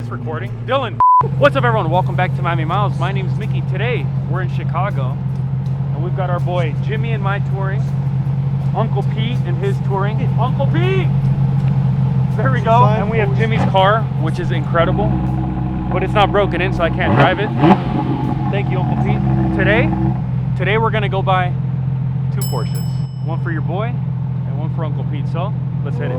this recording. Dylan. What's up, everyone? Welcome back to Miami Miles. My name's Mickey. Today, we're in Chicago, and we've got our boy Jimmy and my touring, Uncle Pete and his touring. Uncle Pete! There we go. And we have Jimmy's car, which is incredible, but it's not broken in, so I can't drive it. Thank you, Uncle Pete. Today we're gonna go buy 2 Porsches. One for your boy, and one for Uncle Pete. So, let's hit it.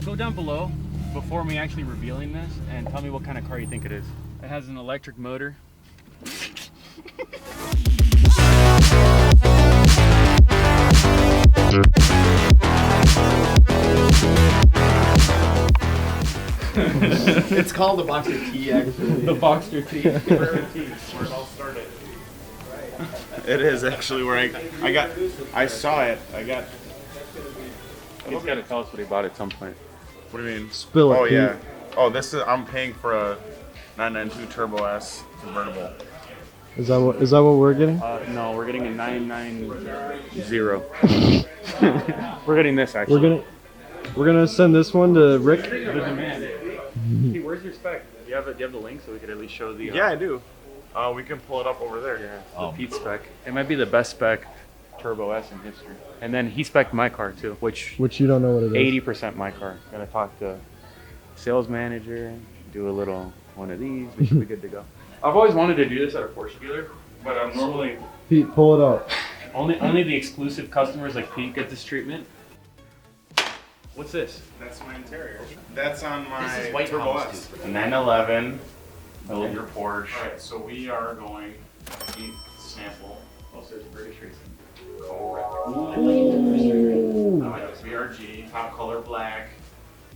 Go down below before me actually revealing this and tell me what kind of car you think it is. It has an electric motor. It's called the Boxster T, actually. The Boxster T. Where it all started. It is actually where I saw it. He's got to tell us what he bought at some point. What do you mean? Spill it. Oh yeah. Oh, I'm paying for a 992 Turbo S convertible. Is that what we're getting? No, we're getting a 990. We're getting this actually. We're gonna send this one to Rick. The demand. Hey, where's your spec? Do you have the link so we could at least show the? Yeah, I do. We can pull it up over there. Yeah. The Pete spec. It might be the best spec Turbo S in history. And then he spec'd my car too, which you don't know what it is. 80% my car. Gotta talk to sales manager, do a little one of these. We should be good to go. I've always wanted to do this at a Porsche dealer, but I'm normally Pete, pull it up. only the exclusive customers like Pete get this treatment. What's this? That's my interior. That's on my This is White Turbo House, S. 911. Build your Porsche. Alright, so we are going to sample. Also, it's British racing. VRG, top color black.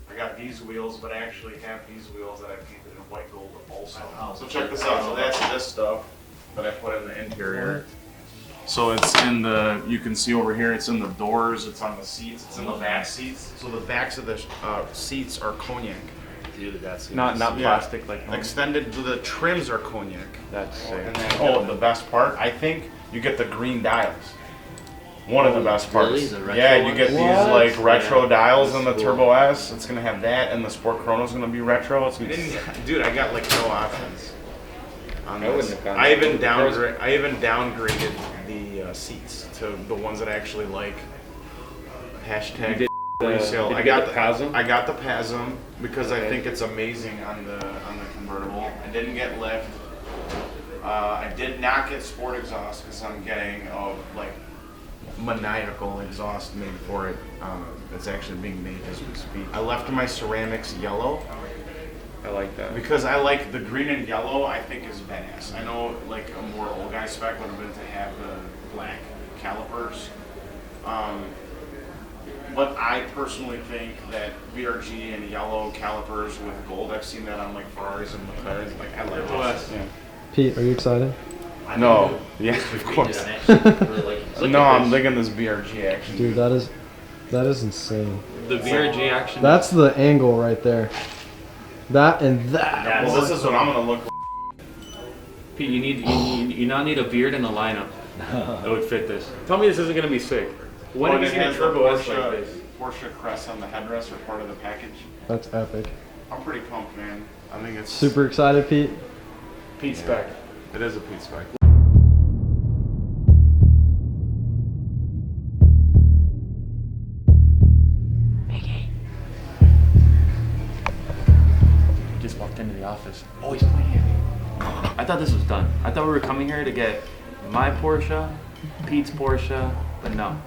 I got these wheels, but I actually have these wheels that I painted in white gold also. So check this out. So that's this stuff that I put in the interior. So it's in the, you can see over here, it's in the doors, it's on the seats, it's in the back seats. So the backs of the seats are cognac. Dude, that's Not plastic like home. Extended, the trims are cognac. That's sick. And then, the best part, I think you get the green dials. One of the best parts. Really? The retro Yeah, you get ones? these like retro dials That's in the cool. Turbo S. It's gonna have that, and the Sport Chrono's gonna be retro. It's gonna be dude, I got like no options. On this. I even downgraded the seats to the ones that I actually like. Hashtag resale. Did I you got get the PASM? I got the PASM because I think it's amazing on the convertible. I didn't get lift. I did not get sport exhaust because I'm getting like maniacal exhaust made for it. It's actually being made as we speak. I left my ceramics yellow. I like that. Because I like the green and yellow, I think is badass. I know like a more old guy spec would have been to have the black calipers. But I personally think that VRG and yellow calipers with gold, I've seen that on like Ferraris and McLarens. Like I like those. Yeah. Pete, are you excited? No. Yeah, of course. No, I'm digging this VRG action. Dude, that is insane. The VRG action. That's the angle right there. That and that. Well, this is what I'm gonna look like. Pete, you now need a beard and a lineup. That would fit this. Tell me this isn't gonna be sick. When have you seen a Turbo S like this? Porsche crest on the headrest or part of the package. That's epic. I'm pretty pumped, man. I think it's Super excited, Pete. Pete spec. It is a Pete spec. Just walked into the office. Oh, he's pointing at me. I thought this was done. I thought we were coming here to get my Porsche, Pete's Porsche, but no.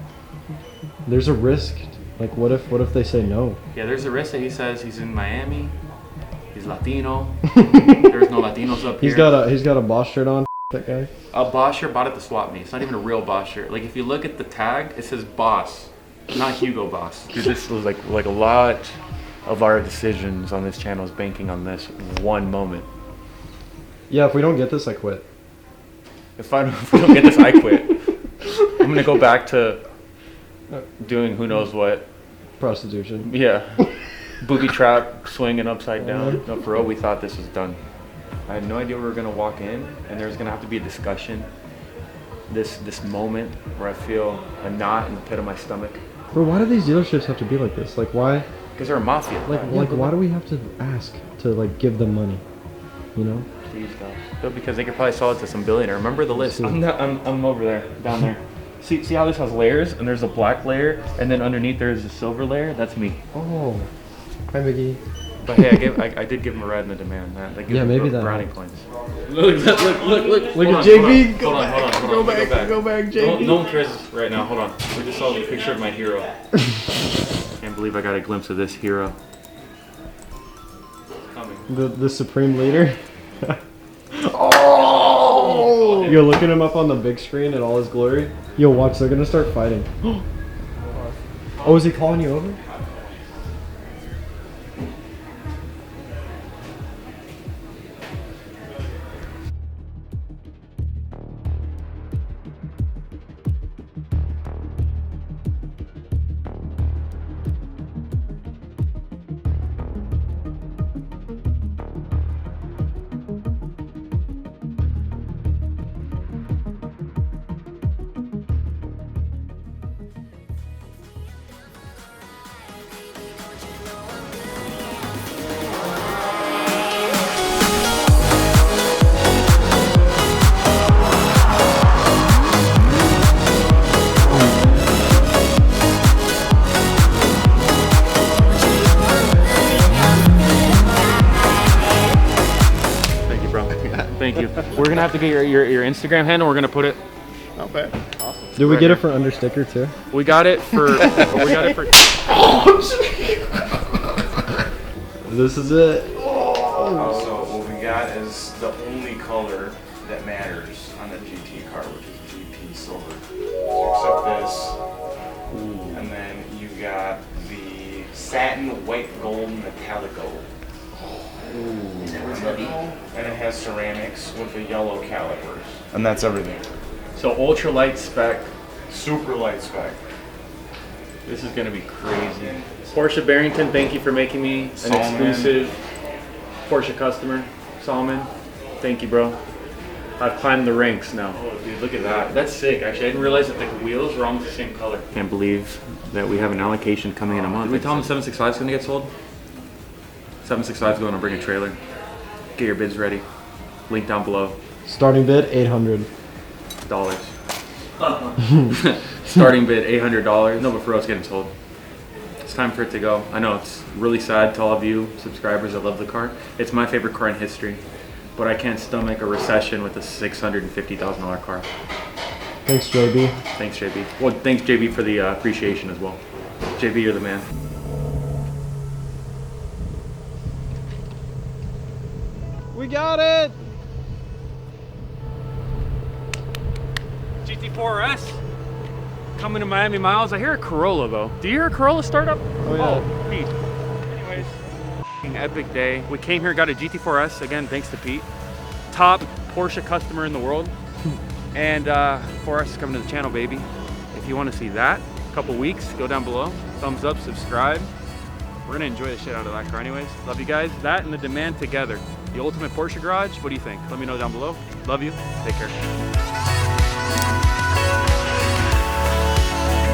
There's a risk. Like, what if they say no? Yeah, there's a risk that he says he's in Miami. He's Latino. There's no Latinos up here. He's got a Boss shirt on. That guy. A Boss shirt bought at the swap meet. It's not even a real Boss shirt. Like if you look at the tag, it says Boss, not Hugo Boss. Dude, this was like a lot of our decisions on this channel is banking on this one moment. Yeah, if we don't get this, I quit. If we don't get this, I quit. I'm gonna go back to doing who knows what. Prostitution. Yeah. Booby trap, swinging upside down. No, for real, we thought this was done. I had no idea we were gonna walk in, and there was gonna have to be a discussion. This moment where I feel a knot in the pit of my stomach. Bro, why do these dealerships have to be like this? Like, why? Because they're a mafia. Like, why do we have to ask to like give them money? You know? These guys. No, because they could probably sell it to some billionaire. Remember the list? I'm over there, down there. See how this has layers, and there's a black layer, and then underneath there is a silver layer. That's me. Oh, hi Mickey. But hey, I did give him a red in the demand. Yeah, maybe that brownie helped. points. Look at JB. Hold on. Go back, JB. No one cares right now. Hold on. We just saw the picture of my hero. Can't believe I got a glimpse of this hero. Coming. The supreme leader. Oh! You're looking him up on the big screen in all his glory. Yo, watch, they're gonna start fighting. Oh, is he calling you over? Thank you. We're gonna have to get your Instagram handle. We're gonna put it. Not bad. Awesome. Did we get it for under sticker too? We got it for. This is it. So what we got is the only color that matters on the GT car, which is GT silver. Except this, and then you got the satin white gold metallico. And it has ceramics with the yellow calipers. And that's everything. So ultra light spec. Super light spec. This is gonna be crazy. Porsche Barrington, thank you for making me an exclusive Porsche customer. Salman, thank you, bro. I've climbed the ranks now. Oh, dude, look at that. That's sick. Actually, I didn't realize that the wheels were almost the same color. Can't believe that we have an allocation coming in a month. Did we tell them 765 is gonna get sold? 765 is going to bring a trailer. Get your bids ready. Link down below. Starting bid $800. Starting bid $800. No, but for us, getting sold. It's time for it to go. I know it's really sad to all of you subscribers that love the car. It's my favorite car in history, but I can't stomach a recession with a $650,000 car. Thanks, JB. Thanks, JB. Well, thanks, JB, for the appreciation as well. JB, you're the man. We got it! GT4RS coming to Miami Miles. I hear a Corolla though. Do you hear a Corolla start up? Oh yeah. Pete. Anyways, epic day. We came here, got a GT4RS again, thanks to Pete. Top Porsche customer in the world. And 4S is coming to the channel, baby. If you want to see that, a couple weeks, go down below. Thumbs up, subscribe. We're gonna enjoy the shit out of that car anyways. Love you guys. That and the demand together. The ultimate Porsche garage, what do you think? Let me know down below. Love you. Take care.